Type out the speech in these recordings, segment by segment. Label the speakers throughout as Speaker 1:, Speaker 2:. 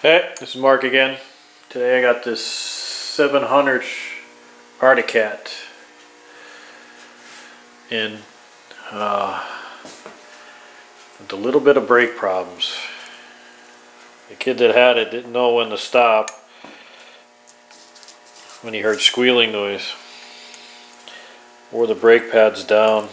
Speaker 1: Hey, this is Mark again. Today I got this 700 Arctic Cat in with a little bit of brake problems. The kid that had it didn't know when to stop when he heard squealing noise. Wore the brake pads down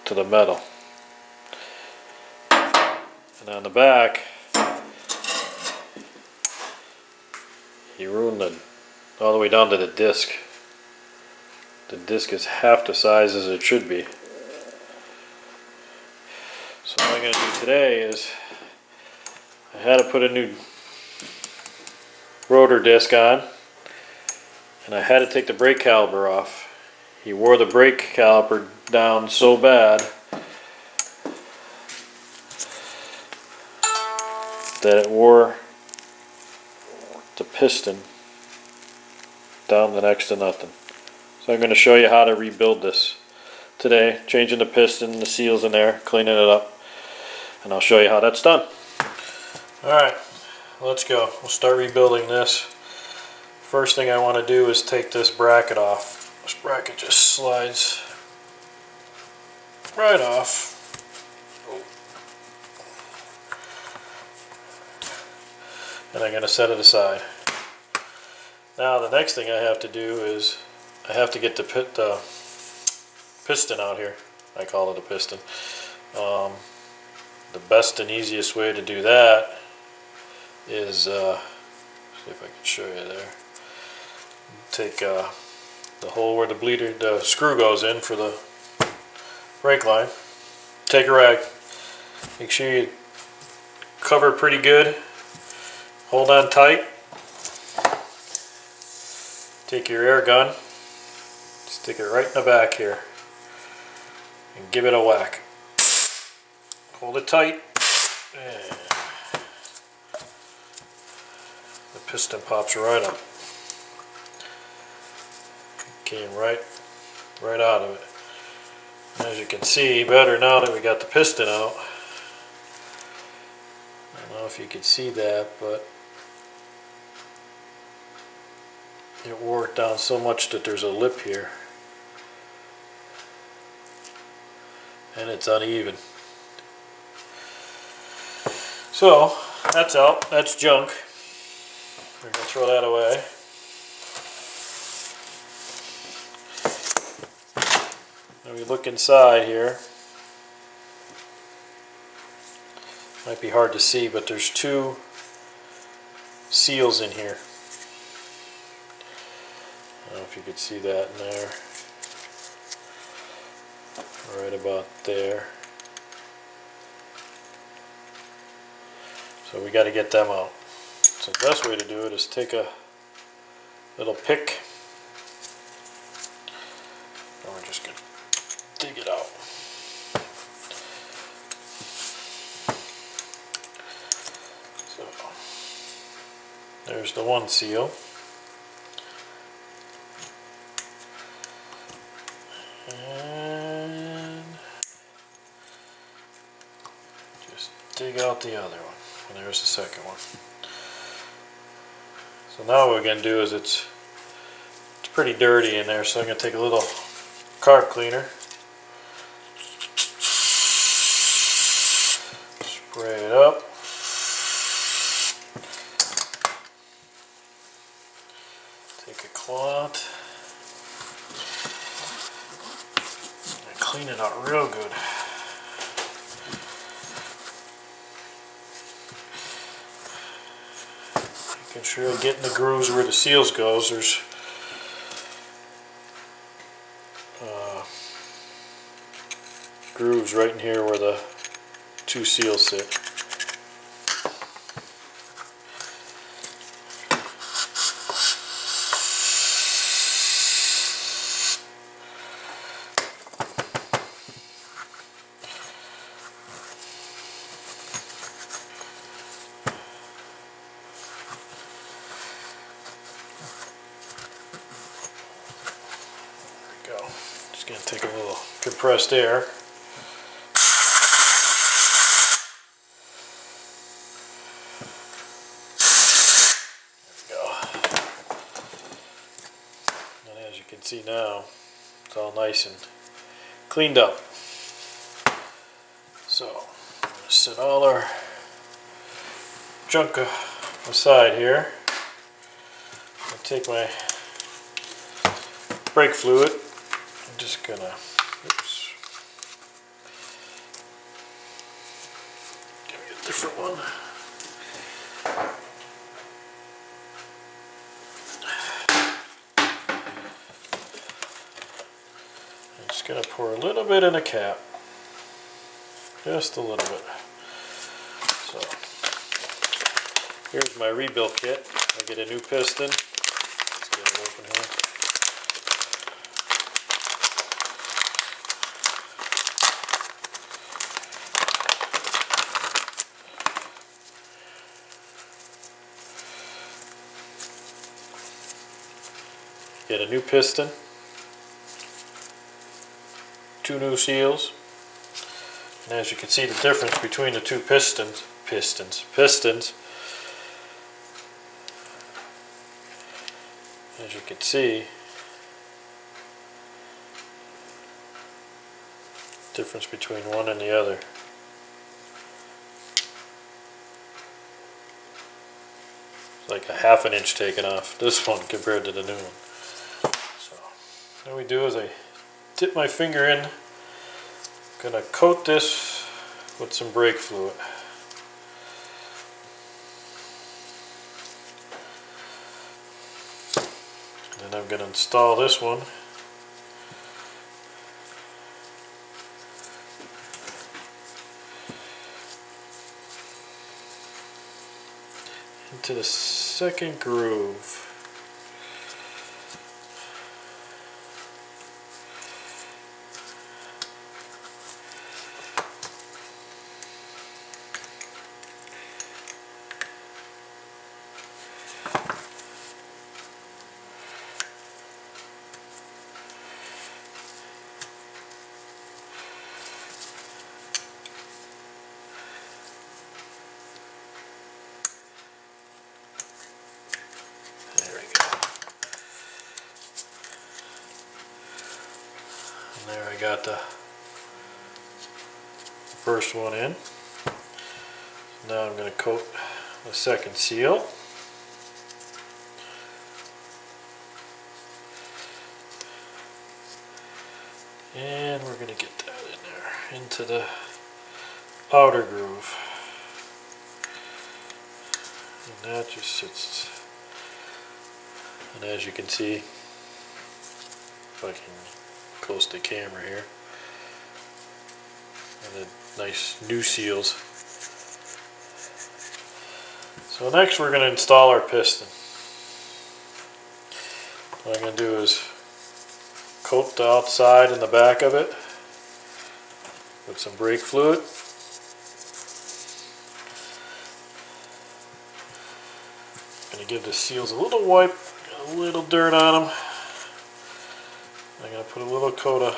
Speaker 1: to the metal. And on the back, he ruined it all the way down to the disc. The disc is half the size as it should be. So what I'm going to do today is I had to put a new rotor disc on, and I had to take the brake caliper off. He wore the brake caliper down so bad that it wore the piston down to next to nothing. So I'm going to show you how to rebuild this today, changing the piston, the seals in there, cleaning it up, and I'll show you how that's done. Alright, let's go. We'll start rebuilding this. First thing I want to do is take this bracket off. This bracket just slides right off. And I'm going to set it aside. Now the next thing I have to do is I have to get the piston out here. I call it a piston. The best and easiest way to do that is, see if I can show you there. Take the hole where the screw goes in for the brake line. Take a rag. Make sure you cover it pretty good. Hold on tight. Take your air gun, stick it right in the back here, and give it a whack. Hold it tight, and the piston pops right up. Came right out of it. As you can see better now that we got the piston out. I don't know if you can see that, but it wore it down so much that there's a lip here, and it's uneven. So that's out. That's junk. We're gonna throw that away. And we look inside here. Might be hard to see, but there's two seals in here. I don't know if you could see that in there. Right about there. So we got to get them out. So the best way to do it is take a little pick. And we're just going to dig it out. So there's the one seal. And just dig out the other one. And there's the second one. So now what we're going to do is it's pretty dirty in there, so I'm going to take a little carb cleaner, spray it up, take a cloth, and clean it out real good. Making sure I get in the grooves where the seals goes. There's grooves right in here where the two seals sit. Go. Just going to take a little compressed air. see now it's all nice and cleaned up. So I'm going to set all our junk aside here. I'll take my brake fluid. I'm just going to, oops, give me a different one. I'm just going to pour a little bit in a cap. Just a little bit. So here's my rebuild kit. I get a new piston. Let's get it open here. Get a new piston. 2 new seals. And as you can see, the difference between the two pistons, as you can see, difference between one and the other. It's like a ½ inch taken off this one compared to the new one. So what we do is I dip my finger in. Gonna coat this with some brake fluid. And then I'm gonna install this one into the second groove. There I got the first one in. Now I'm going to coat the second seal. And we're going to get that in there, into the outer groove. And that just sits. And as you can see, if I can close the camera here, and the nice new seals. So next we're going to install our piston. What I'm going to do is coat the outside and the back of it with some brake fluid. I'm going to give the seals a little wipe, got a little dirt on them. I'm going to put a little coat of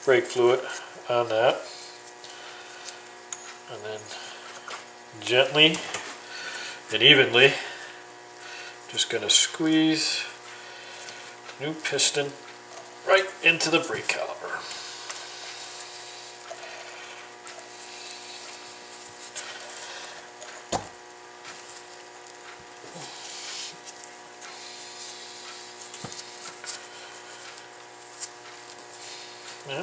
Speaker 1: brake fluid on that, and then gently and evenly just going to squeeze the new piston right into the brake caliper. Yeah.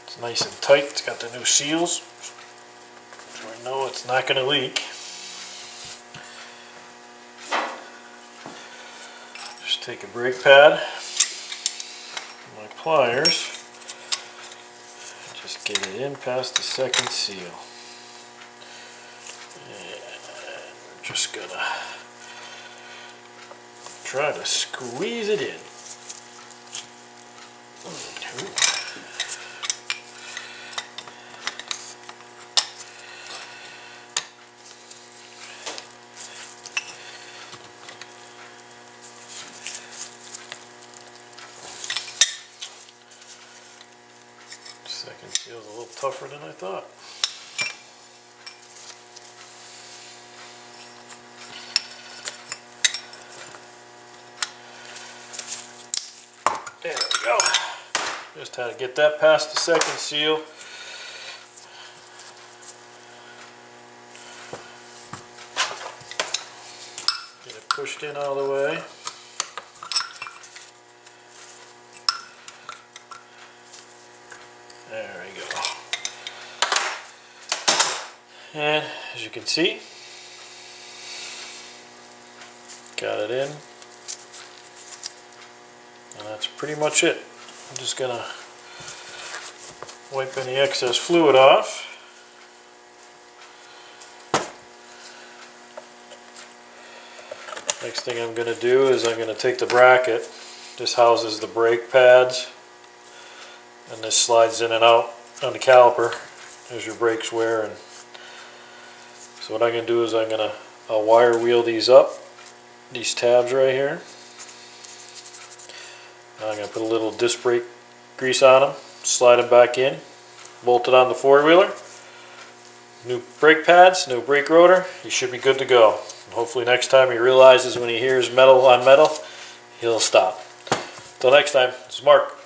Speaker 1: It's nice and tight. It's got the new seals, so I know it's not going to leak. Just take a brake pad, my pliers, and just get it in past the second seal. And we're just going to try to squeeze it in. Second seal's a little tougher than I thought. Just had to get that past the second seal. Get it pushed in all the way. There we go. And as you can see, got it in. And that's pretty much it. I'm just gonna wipe any excess fluid off. Next thing I'm going to do is I'm going to take the bracket. This houses the brake pads, and this slides in and out on the caliper as your brakes wear. And so what I'm going to do is I'll wire wheel these up, these tabs right here. I'm going to put a little disc brake grease on them, slide them back in, bolt it on the four-wheeler. New brake pads, new brake rotor, you should be good to go. And hopefully next time he realizes when he hears metal on metal, he'll stop. Till next time, this is Mark.